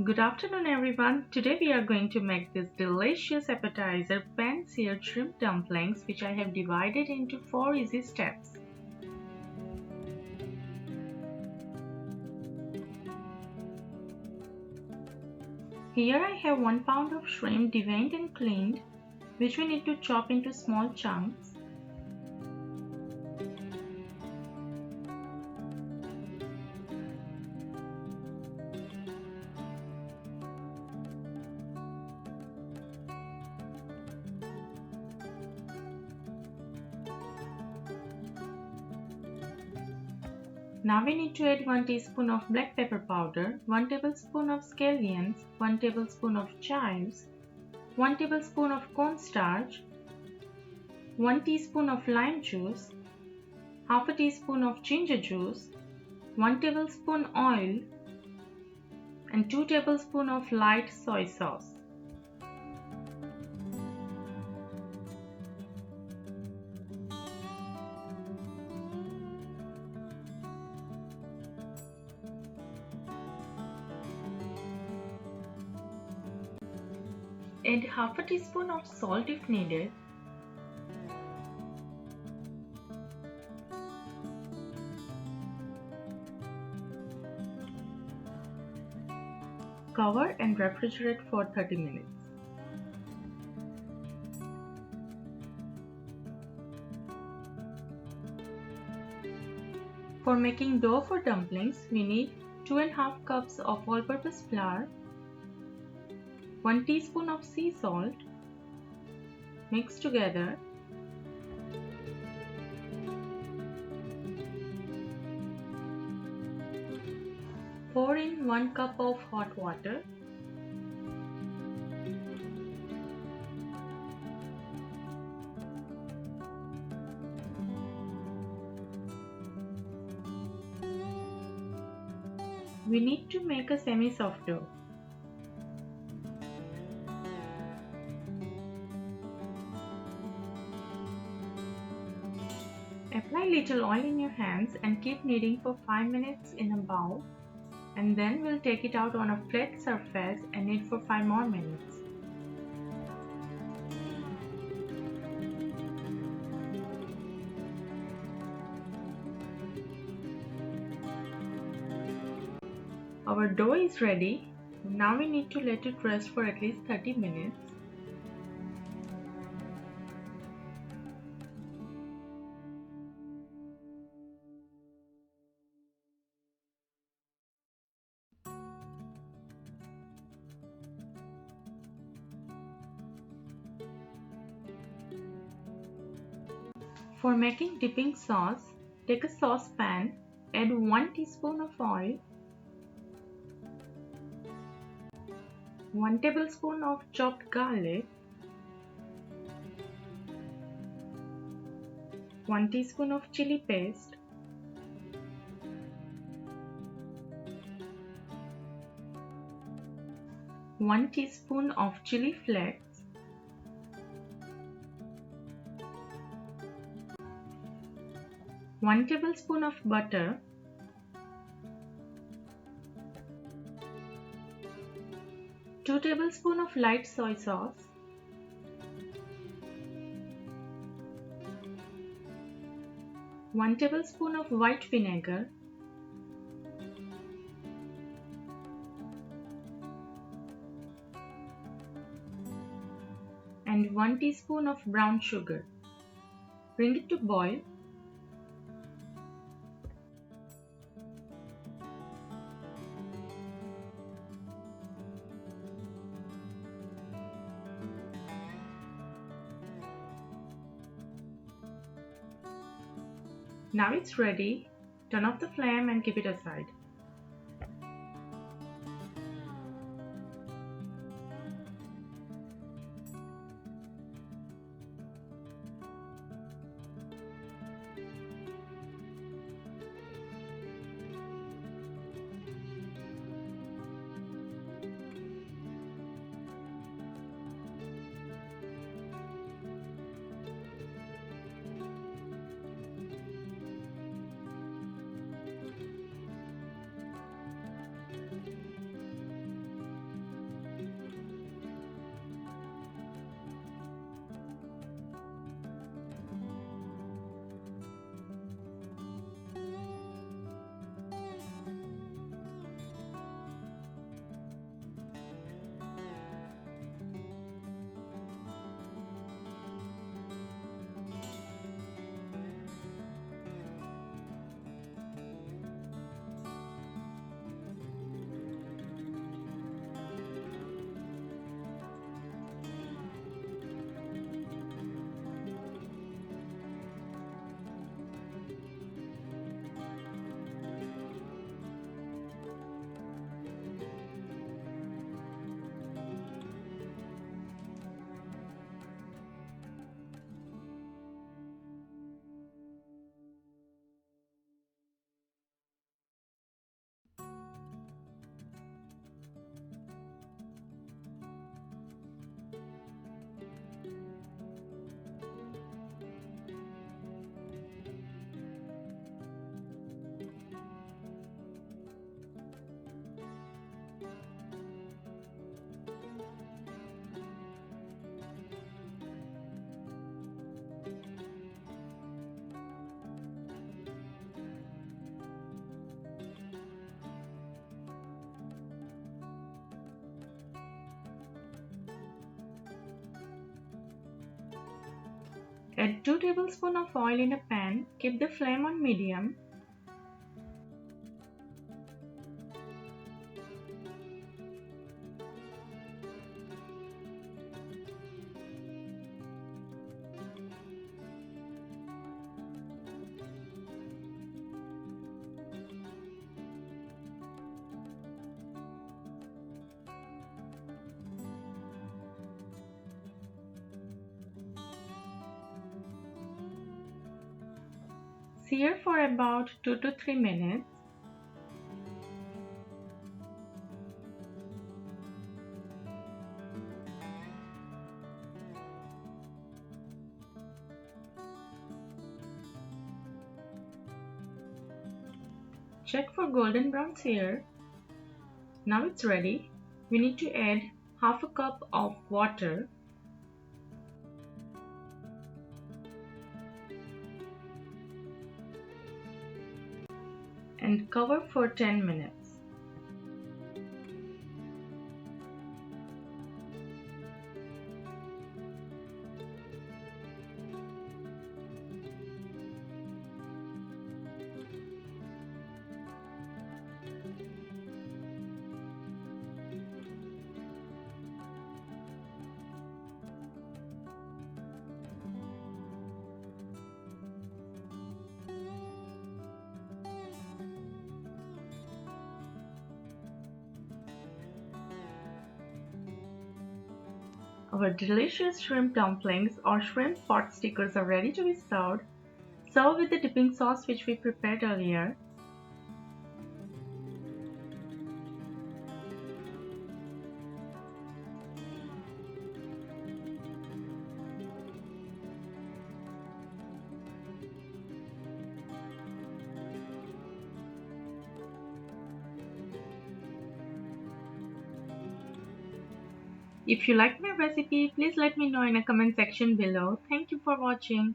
Good afternoon everyone. Today we are going to make this delicious appetizer pan-seared shrimp dumplings which I have divided into 4 easy steps. Here I have 1 pound of shrimp deveined and cleaned which we need to chop into small chunks. Now we need to add 1 teaspoon of black pepper powder, 1 tablespoon of scallions, 1 tablespoon of chives, 1 tablespoon of cornstarch, 1 teaspoon of lime juice, half a teaspoon of ginger juice, 1 tablespoon oil and 2 tablespoons of light soy sauce. Add half a teaspoon of salt if needed. Cover and refrigerate for 30 minutes. For making dough for dumplings, we need 2.5 cups of all-purpose flour, 1 teaspoon of sea salt, mix together. Pour in 1 cup of hot water. We need to make a semi-soft dough. Apply little oil in your hands and keep kneading for 5 minutes in a bowl, and then we'll take it out on a flat surface and knead for 5 more minutes. Our dough is ready. Now we need to let it rest for at least 30 minutes. For making dipping sauce, take a saucepan, add 1 teaspoon of oil, 1 tablespoon of chopped garlic, 1 teaspoon of chili paste, 1 teaspoon of chili flakes, 1 tablespoon of butter, 2 tablespoons of light soy sauce, 1 tablespoon of white vinegar, and 1 teaspoon of brown sugar. Bring it to boil. Now it's ready. Turn off the flame and keep it aside. Add 2 tablespoons of oil in a pan. Keep the flame on medium. Sear for about 2 to 3 minutes. Check for golden brown sear. Now it's ready. We need to add half a cup of water. And cover for 10 minutes. Our delicious shrimp dumplings or shrimp potstickers are ready to be served. Serve with the dipping sauce which we prepared earlier. If you liked my recipe, please let me know in a comment section below. Thank you for watching.